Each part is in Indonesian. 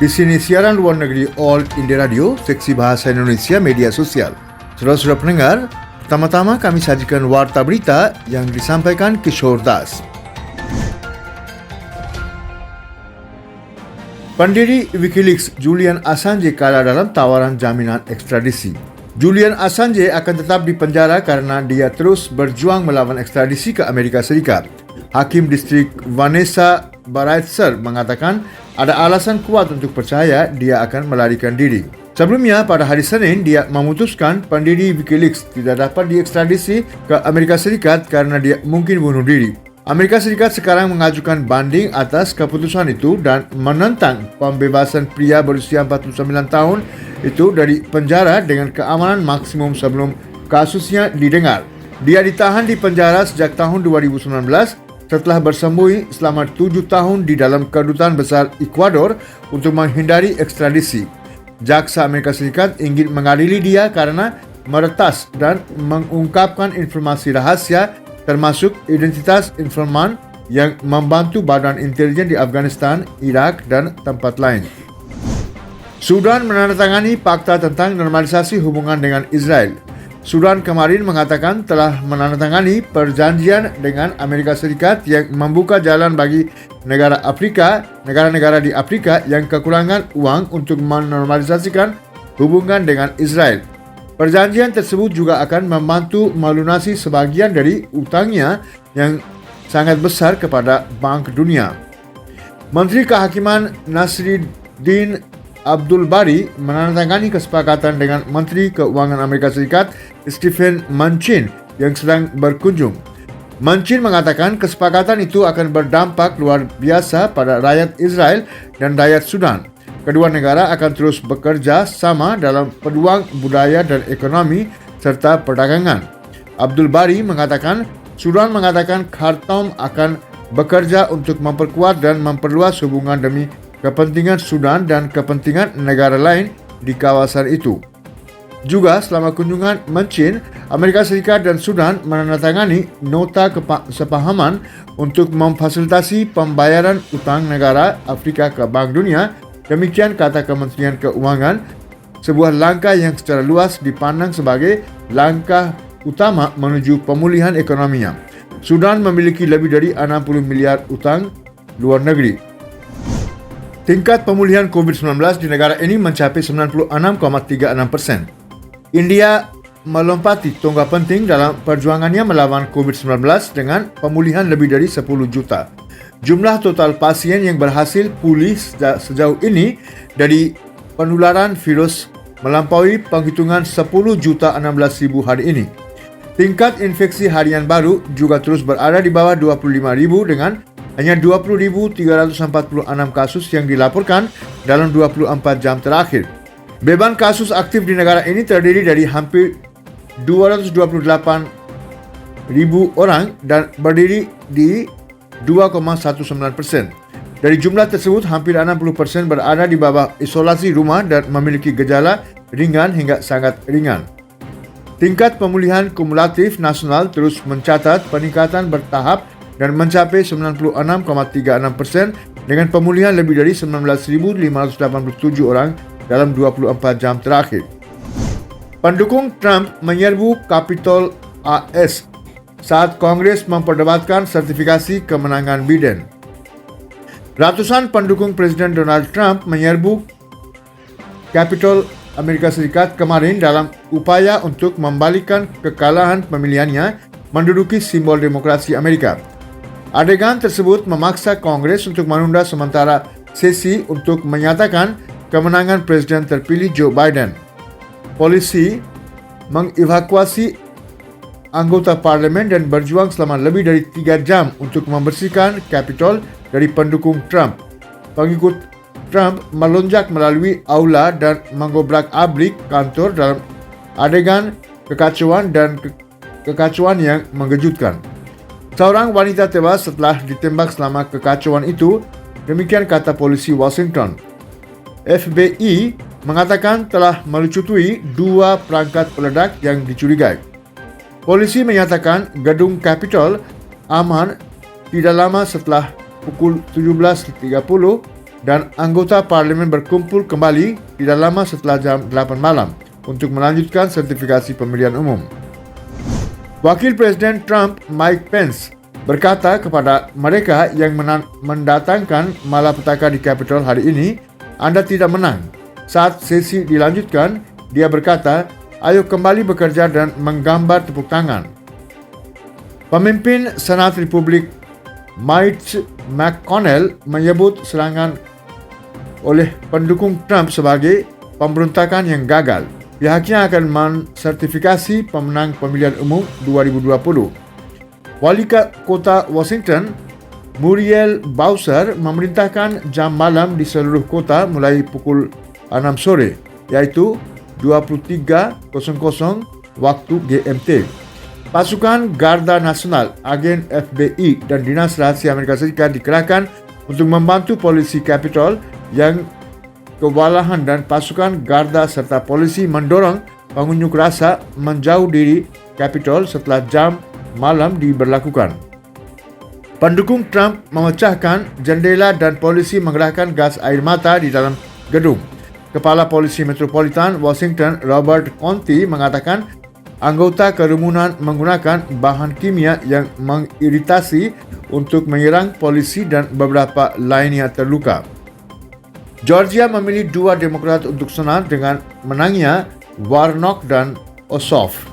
Di sini siaran luar negeri All India Radio, seksi bahasa Indonesia media sosial. Saudara-saudara pendengar, pertama-tama kami sajikan warta berita yang disampaikan Kishore Das. Pendiri Wikileaks Julian Assange kalah dalam tawaran jaminan ekstradisi. Julian Assange akan tetap dipenjara karena dia terus berjuang melawan ekstradisi ke Amerika Serikat. Hakim Distrik Vanessa Baraitser mengatakan ada alasan kuat untuk percaya dia akan melarikan diri. Sebelumnya, pada hari Senin, dia memutuskan pendiri Wikileaks tidak dapat diekstradisi ke Amerika Serikat karena dia mungkin bunuh diri. Amerika Serikat sekarang mengajukan banding atas keputusan itu dan menentang pembebasan pria berusia 49 tahun itu dari penjara dengan keamanan maksimum sebelum kasusnya didengar. Dia ditahan di penjara sejak tahun 2019 setelah bersembunyi selama 7 tahun di dalam kedutaan besar Ekuador untuk menghindari ekstradisi. Jaksa Amerika Serikat ingin mengadili dia karena meretas dan mengungkapkan informasi rahasia termasuk identitas informan yang membantu badan intelijen di Afghanistan, Irak, dan tempat lain. Sudan menandatangani fakta tentang normalisasi hubungan dengan Israel. Sudan kemarin mengatakan telah menandatangani perjanjian dengan Amerika Serikat yang membuka jalan bagi negara-negara di Afrika yang kekurangan uang untuk menormalisasikan hubungan dengan Israel. Perjanjian tersebut juga akan membantu melunasi sebagian dari utangnya yang sangat besar kepada Bank Dunia. Menteri Kehakiman Nasruddin Abdul Bari menandatangani kesepakatan dengan Menteri Keuangan Amerika Serikat Stephen Mnuchin yang sedang berkunjung. Mnuchin mengatakan kesepakatan itu akan berdampak luar biasa pada rakyat Israel dan rakyat Sudan. Kedua negara akan terus bekerja sama dalam peluang budaya dan ekonomi serta perdagangan. Abdul Bari mengatakan Sudan mengatakan Khartoum akan bekerja untuk memperkuat dan memperluas hubungan demi kepentingan Sudan dan kepentingan negara lain di kawasan itu. Juga selama kunjungan Mnuchin, Amerika Serikat dan Sudan menandatangani nota kesepahaman untuk memfasilitasi pembayaran utang negara Afrika ke Bank Dunia. Demikian kata Kementerian Keuangan, sebuah langkah yang secara luas dipandang sebagai langkah utama menuju pemulihan ekonominya. Sudan memiliki lebih dari 60 miliar utang luar negeri. Tingkat pemulihan COVID-19 di negara ini mencapai 96,36%. India melompati tonggak penting dalam perjuangannya melawan COVID-19 dengan pemulihan lebih dari 10 juta. Jumlah total pasien yang berhasil pulih sejauh ini dari penularan virus melampaui penghitungan 10.016.000 hari ini. Tingkat infeksi harian baru juga terus berada di bawah 25.000 dengan hanya 20.346 kasus yang dilaporkan dalam 24 jam terakhir. Beban kasus aktif di negara ini terdiri dari hampir 228.000 orang dan berdiri di 2,19%. Dari jumlah tersebut, hampir 60% berada di bawah isolasi rumah dan memiliki gejala ringan hingga sangat ringan. Tingkat pemulihan kumulatif nasional terus mencatat peningkatan bertahap dan mencapai 96,36% dengan pemulihan lebih dari 19.587 orang dalam 24 jam terakhir. Pendukung Trump menyerbu Capitol AS saat Kongres memperdebatkan sertifikasi kemenangan Biden. Ratusan pendukung Presiden Donald Trump menyerbu Capitol Amerika Serikat kemarin dalam upaya untuk membalikan kekalahan pemilihannya menduduki simbol demokrasi Amerika. Adegan tersebut memaksa Kongres untuk menunda sementara sesi untuk menyatakan kemenangan Presiden terpilih Joe Biden. Polisi mengevakuasi anggota parlemen dan berjuang selama lebih dari 3 jam untuk membersihkan Capitol dari pendukung Trump. Pengikut Trump melonjak melalui aula dan mengobrak-abrik kantor dalam adegan kekacauan yang mengejutkan. Seorang wanita tewas setelah ditembak selama kekacauan itu, demikian kata polisi Washington. FBI mengatakan telah melucutui 2 perangkat peledak yang dicurigai. Polisi menyatakan gedung Capitol aman tidak lama setelah pukul 17.30 dan anggota parlimen berkumpul kembali tidak lama setelah jam 8 malam untuk melanjutkan sertifikasi pemilihan umum. Wakil Presiden Trump, Mike Pence, berkata kepada mereka yang mendatangkan malapetaka di Capitol hari ini, Anda tidak menang. Saat sesi dilanjutkan, dia berkata, ayo kembali bekerja dan menggambar tepuk tangan. Pemimpin Senat Republik Mitch McConnell menyebut serangan oleh pendukung Trump sebagai pemberontakan yang gagal. Pihaknya akan mensertifikasi pemenang pemilihan umum 2020. Wali Kota Washington, Muriel Bowser, memerintahkan jam malam di seluruh kota mulai pukul 6 sore, yaitu 23.00 waktu GMT. Pasukan Garda Nasional, agen FBI dan Dinas Rahasia Amerika Serikat dikerahkan untuk membantu polisi Capitol yang kewalahan, dan pasukan Garda serta polisi mendorong pengunjuk rasa menjauh dari Capitol setelah jam malam diberlakukan. Pendukung Trump memecahkan jendela dan polisi mengerahkan gas air mata di dalam gedung. Kepala Polisi Metropolitan Washington, Robert Conti, mengatakan anggota kerumunan menggunakan bahan kimia yang mengiritasi untuk menyerang polisi dan beberapa lainnya terluka. Georgia memilih 2 Demokrat untuk Senat dengan menangnya Warnock dan Ossoff.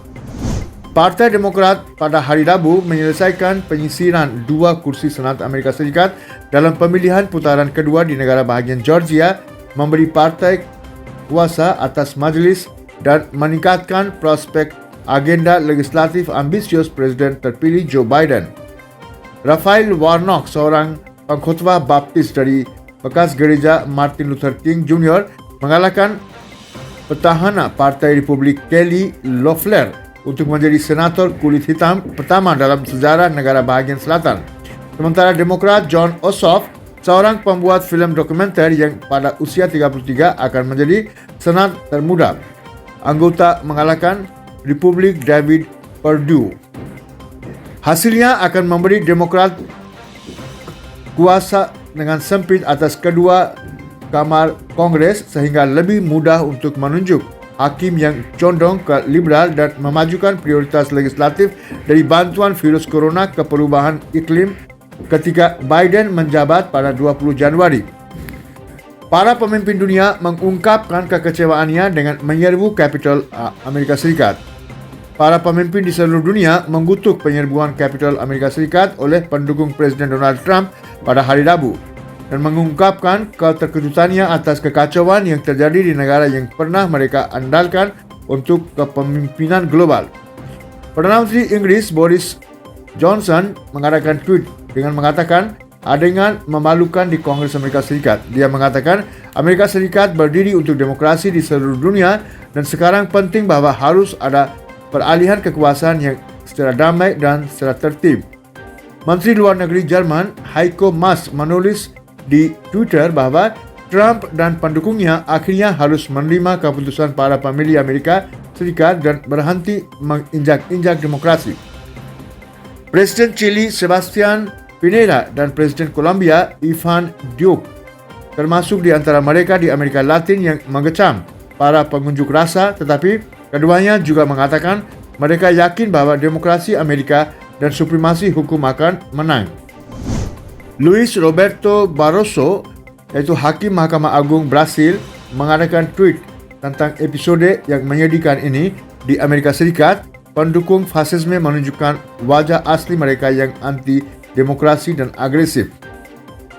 Partai Demokrat pada hari Rabu menyelesaikan penyisiran 2 kursi Senat Amerika Serikat dalam pemilihan putaran kedua di negara bahagian Georgia, memberi partai kuasa atas majelis dan meningkatkan prospek agenda legislatif ambisius Presiden terpilih Joe Biden. Raphael Warnock, seorang pengkhotbah baptis dari bekas gereja Martin Luther King Jr., mengalahkan petahana Partai Republik Kelly Loeffler untuk menjadi senator kulit hitam pertama dalam sejarah negara bahagian selatan. Sementara Demokrat Jon Ossoff, seorang pembuat film dokumenter yang pada usia 33 akan menjadi senat termuda, anggota mengalahkan Republik David Perdue. Hasilnya akan memberi Demokrat kuasa dengan sempit atas kedua kamar Kongres sehingga lebih mudah untuk menunjuk hakim yang condong ke liberal dan memajukan prioritas legislatif dari bantuan virus corona ke perubahan iklim ketika Biden menjabat pada 20 Januari. Para pemimpin dunia mengungkapkan kekecewaannya dengan menyerbu Capitol Amerika Serikat. Para pemimpin di seluruh dunia mengutuk penyerbuan Capitol Amerika Serikat oleh pendukung Presiden Donald Trump pada hari Rabu dan mengungkapkan keterkejutannya atas kekacauan yang terjadi di negara yang pernah mereka andalkan untuk kepemimpinan global. Perdana Menteri Inggris Boris Johnson mengadakan tweet dengan mengatakan adegan memalukan di Kongres Amerika Serikat. Dia mengatakan Amerika Serikat berdiri untuk demokrasi di seluruh dunia dan sekarang penting bahwa harus ada peralihan kekuasaan yang secara damai dan secara tertib. Menteri Luar Negeri Jerman Heiko Maas menulis di Twitter bahwa Trump dan pendukungnya akhirnya harus menerima keputusan para pemilih Amerika Serikat dan berhenti menginjak-injak demokrasi. Presiden Chili Sebastián Piñera dan Presiden Colombia Iván Duque termasuk di antara mereka di Amerika Latin yang mengecam para pengunjuk rasa, tetapi keduanya juga mengatakan mereka yakin bahwa demokrasi Amerika dan supremasi hukum akan menang. Luis Roberto Barroso, yaitu Hakim Mahkamah Agung Brasil, mengadakan tweet tentang episode yang menyedihkan ini. Di Amerika Serikat, pendukung fasisme menunjukkan wajah asli mereka yang anti-demokrasi dan agresif.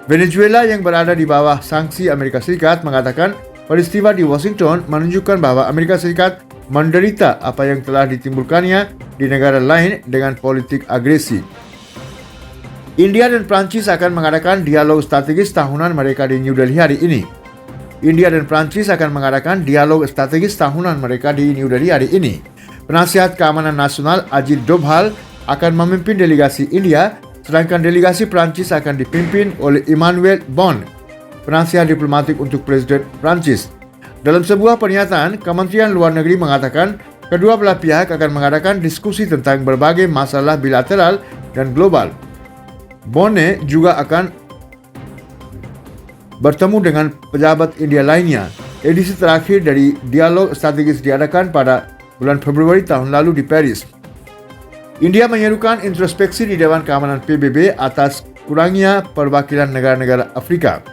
Venezuela yang berada di bawah sanksi Amerika Serikat mengatakan peristiwa di Washington menunjukkan bahwa Amerika Serikat menderita apa yang telah ditimbulkannya di negara lain dengan politik agresi. India dan Prancis akan mengadakan dialog strategis tahunan mereka di New Delhi hari ini. India dan Prancis akan mengadakan dialog strategis tahunan mereka di New Delhi hari ini. Penasihat Keamanan Nasional Ajit Doval akan memimpin delegasi India, sedangkan delegasi Prancis akan dipimpin oleh Emmanuel Bon, penasihat diplomatik untuk Presiden Prancis. Dalam sebuah pernyataan, Kementerian Luar Negeri mengatakan kedua belah pihak akan mengadakan diskusi tentang berbagai masalah bilateral dan global. Bonne juga akan bertemu dengan pejabat India lainnya. Edisi terakhir dari dialog strategis diadakan pada bulan Februari tahun lalu di Paris. India menyerukan introspeksi di Dewan Keamanan PBB atas kurangnya perwakilan negara-negara Afrika.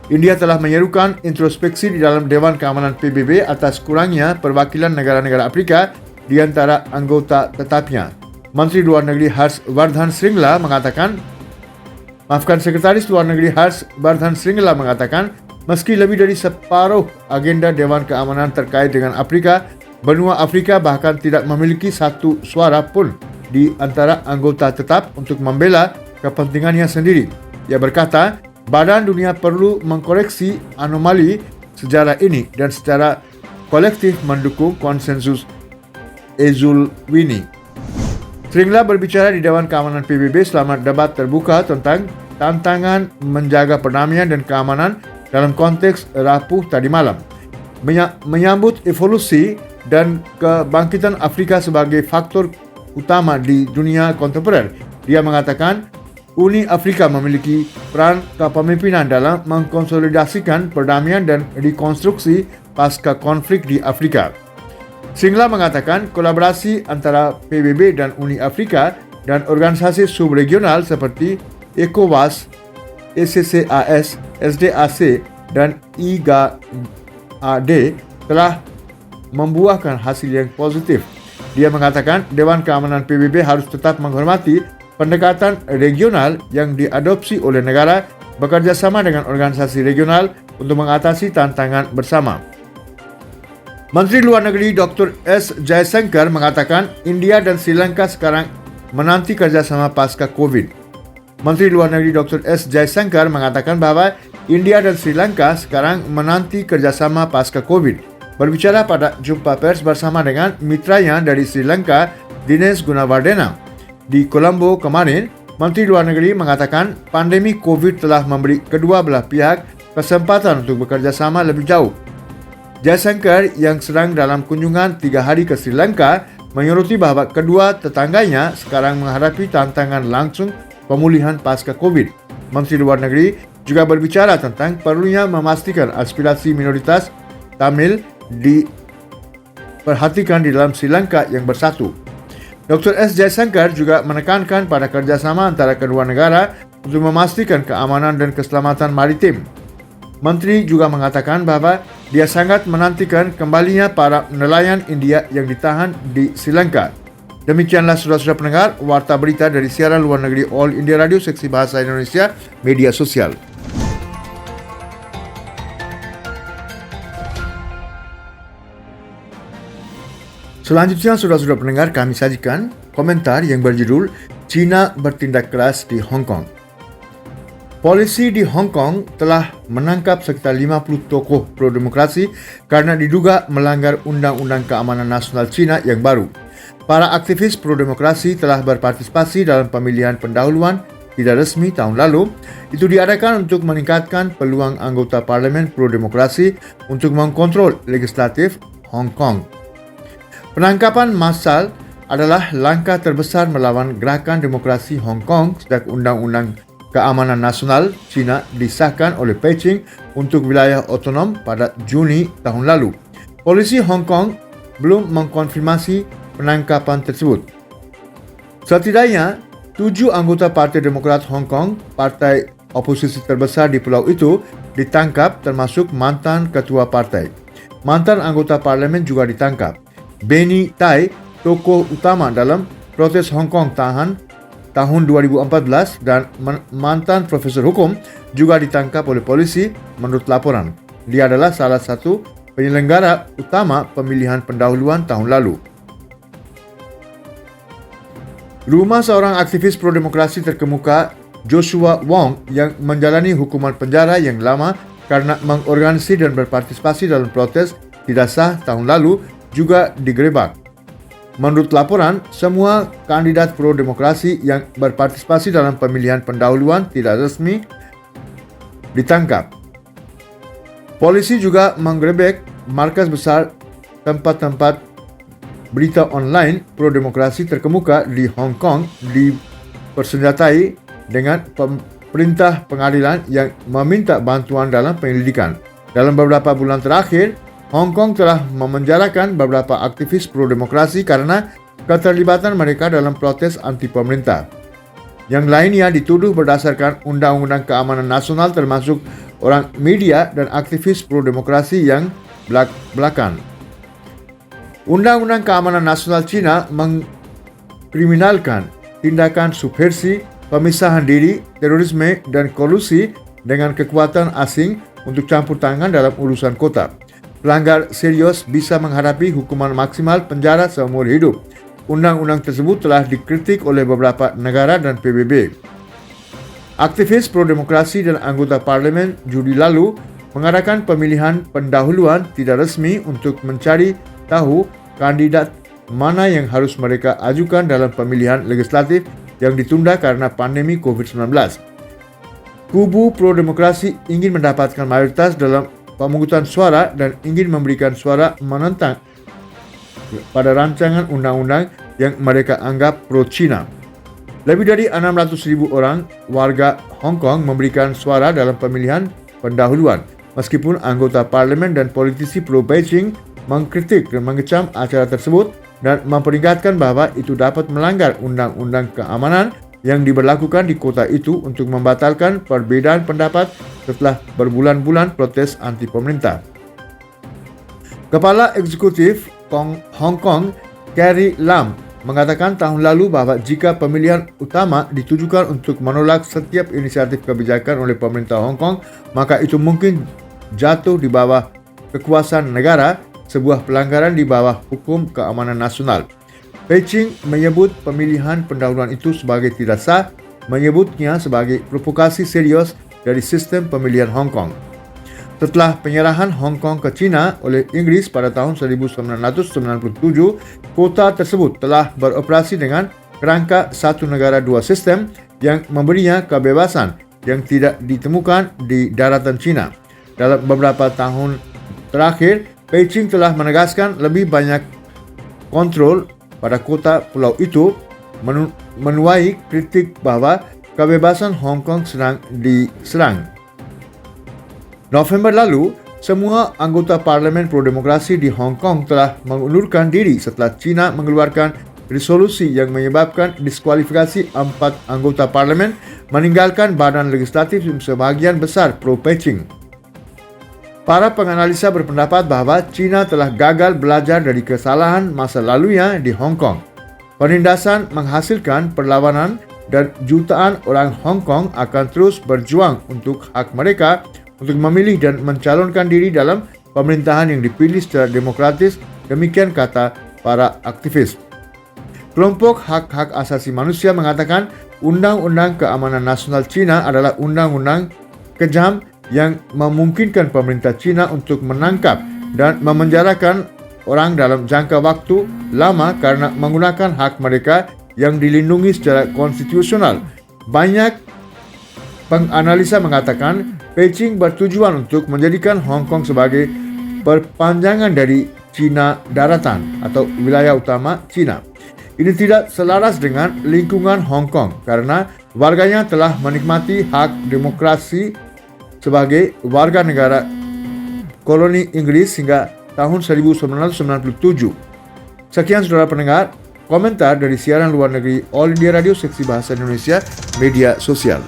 India telah menyerukan introspeksi di dalam Dewan Keamanan PBB atas kurangnya perwakilan negara-negara Afrika di antara anggota tetapnya. Menteri Luar Negeri Harsh Vardhan Shringla mengatakan, Sekretaris Luar Negeri Harsh Vardhan Shringla mengatakan, meski lebih dari separuh agenda Dewan Keamanan terkait dengan Afrika, benua Afrika bahkan tidak memiliki satu suara pun di antara anggota tetap untuk membela kepentingannya sendiri. Ia berkata, Badan Dunia perlu mengkoreksi anomali sejarah ini dan secara kolektif mendukung konsensus Ezulwini. Shringla berbicara di Dewan Keamanan PBB selama debat terbuka tentang tantangan menjaga perdamaian dan keamanan dalam konteks rapuh tadi malam. Menyambut evolusi dan kebangkitan Afrika sebagai faktor utama di dunia kontemporer, dia mengatakan Uni Afrika memiliki peran kepemimpinan dalam mengkonsolidasikan perdamaian dan rekonstruksi pasca konflik di Afrika. Shringla mengatakan kolaborasi antara PBB dan Uni Afrika dan organisasi subregional seperti ECOWAS, ECCAS, SDAC, dan IGAD telah membuahkan hasil yang positif. Dia mengatakan Dewan Keamanan PBB harus tetap menghormati pendekatan regional yang diadopsi oleh negara bekerja sama dengan organisasi regional untuk mengatasi tantangan bersama. Menteri Luar Negeri Dr. S. Jaishankar mengatakan India dan Sri Lanka sekarang menanti kerjasama pasca COVID. Menteri Luar Negeri Dr. S. Jaishankar mengatakan bahwa India dan Sri Lanka sekarang menanti kerjasama pasca COVID. Berbicara pada jumpa pers bersama dengan mitranya dari Sri Lanka, Dinesh Gunawardena, di Colombo kemarin, Menteri Luar Negeri mengatakan pandemi COVID telah memberi kedua belah pihak kesempatan untuk bekerja sama lebih jauh. Jaishankar yang sedang dalam kunjungan 3 hari ke Sri Lanka menyoroti bahwa kedua tetangganya sekarang menghadapi tantangan langsung pemulihan pasca COVID. Menteri Luar Negeri juga berbicara tentang perlunya memastikan aspirasi minoritas Tamil diperhatikan di dalam Sri Lanka yang bersatu. Dr. S. Jaishankar juga menekankan pada kerjasama antara kedua negara untuk memastikan keamanan dan keselamatan maritim. Menteri juga mengatakan bahwa dia sangat menantikan kembalinya para nelayan India yang ditahan di Sri Lanka. Demikianlah saudara-saudara pendengar, warta berita dari siaran luar negeri All India Radio Seksi Bahasa Indonesia Media Sosial. Selanjutnya, saudara-saudara pendengar, kami sajikan komentar yang berjudul China bertindak keras di Hong Kong. Polisi di Hong Kong telah menangkap sekitar 50 tokoh pro-demokrasi karena diduga melanggar Undang-Undang Keamanan Nasional China yang baru. Para aktivis pro-demokrasi telah berpartisipasi dalam pemilihan pendahuluan tidak resmi tahun lalu. Itu diadakan untuk meningkatkan peluang anggota parlemen pro-demokrasi untuk mengkontrol legislatif Hong Kong. Penangkapan massal adalah langkah terbesar melawan gerakan demokrasi Hong Kong sejak Undang-Undang Keamanan Nasional China disahkan oleh Beijing untuk wilayah otonom pada Juni tahun lalu. Polisi Hong Kong belum mengkonfirmasi penangkapan tersebut. Setidaknya 7 anggota Partai Demokrat Hong Kong, partai oposisi terbesar di pulau itu, ditangkap termasuk mantan ketua partai. Mantan anggota parlemen juga ditangkap. Benny Tai, tokoh utama dalam protes Hong Kong tahan tahun 2014 dan mantan profesor hukum juga ditangkap oleh polisi menurut laporan. Dia adalah salah satu penyelenggara utama pemilihan pendahuluan tahun lalu. Rumah seorang aktivis pro-demokrasi terkemuka Joshua Wong yang menjalani hukuman penjara yang lama karena mengorganisasi dan berpartisipasi dalam protes tidak sah tahun lalu juga digerebek. Menurut laporan, semua kandidat pro-demokrasi yang berpartisipasi dalam pemilihan pendahuluan tidak resmi ditangkap. Polisi juga menggerebek markas besar tempat-tempat berita online pro-demokrasi terkemuka di Hong Kong dipersenjatai dengan perintah pengadilan yang meminta bantuan dalam penyelidikan. Dalam beberapa bulan terakhir, Hong Kong telah memenjarakan beberapa aktivis pro-demokrasi karena keterlibatan mereka dalam protes anti pemerintah. Yang lainnya dituduh berdasarkan Undang-Undang Keamanan Nasional termasuk orang media dan aktivis pro-demokrasi yang belak-belakan. Undang-Undang Keamanan Nasional China mengkriminalkan tindakan subversi, pemisahan diri, terorisme, dan kolusi dengan kekuatan asing untuk campur tangan dalam urusan kota. Pelanggar serius bisa menghadapi hukuman maksimal penjara seumur hidup. Undang-undang tersebut telah dikritik oleh beberapa negara dan PBB. Aktivis pro-demokrasi dan anggota parlimen Juli lalu mengadakan pemilihan pendahuluan tidak resmi untuk mencari tahu kandidat mana yang harus mereka ajukan dalam pemilihan legislatif yang ditunda karena pandemi COVID-19. Kubu pro-demokrasi ingin mendapatkan mayoritas dalam pemungutan suara dan ingin memberikan suara menentang pada rancangan undang-undang yang mereka anggap pro-China. Lebih dari 600,000 orang warga Hong Kong memberikan suara dalam pemilihan pendahuluan, meskipun anggota parlimen dan politisi pro-Beijing mengkritik dan mengecam acara tersebut dan memperingatkan bahwa itu dapat melanggar undang-undang keamanan yang diberlakukan di kota itu untuk membatalkan perbedaan pendapat setelah berbulan-bulan protes anti pemerintah. Kepala Eksekutif Hong Kong, Carrie Lam, mengatakan tahun lalu bahwa jika pemilihan utama ditujukan untuk menolak setiap inisiatif kebijakan oleh pemerintah Hong Kong, maka itu mungkin jatuh di bawah kekuasaan negara, sebuah pelanggaran di bawah hukum keamanan nasional. Beijing menyebut pemilihan pendahuluan itu sebagai tidak sah, menyebutnya sebagai provokasi serius dari sistem pemilihan Hong Kong. Setelah penyerahan Hong Kong ke China oleh Inggris pada tahun 1997, kota tersebut telah beroperasi dengan kerangka satu negara dua sistem yang memberinya kebebasan yang tidak ditemukan di daratan China. Dalam beberapa tahun terakhir, Beijing telah menegaskan lebih banyak kontrol pada kota pulau itu, menuai kritik bahwa kebebasan Hong Kong sedang diserang. November lalu, semua anggota parlimen pro-demokrasi di Hong Kong telah mengundurkan diri setelah China mengeluarkan resolusi yang menyebabkan diskualifikasi 4 anggota parlimen meninggalkan badan legislatif yang sebagian besar pro-Beijing. Para penganalisa berpendapat bahwa China telah gagal belajar dari kesalahan masa lalunya di Hong Kong. Penindasan menghasilkan perlawanan dan jutaan orang Hong Kong akan terus berjuang untuk hak mereka untuk memilih dan mencalonkan diri dalam pemerintahan yang dipilih secara demokratis, demikian kata para aktivis. Kelompok hak-hak asasi manusia mengatakan Undang-Undang Keamanan Nasional China adalah undang-undang kejam yang memungkinkan pemerintah China untuk menangkap dan memenjarakan orang dalam jangka waktu lama karena menggunakan hak mereka yang dilindungi secara konstitusional. Banyak penganalisa mengatakan Beijing bertujuan untuk menjadikan Hong Kong sebagai perpanjangan dari China daratan atau wilayah utama China. Ini tidak selaras dengan lingkungan Hong Kong karena warganya telah menikmati hak demokrasi sebagai warga negara koloni Inggris hingga tahun 1997. Sekian saudara pendengar, komentar dari siaran luar negeri All India Radio Seksi Bahasa Indonesia Media Sosial.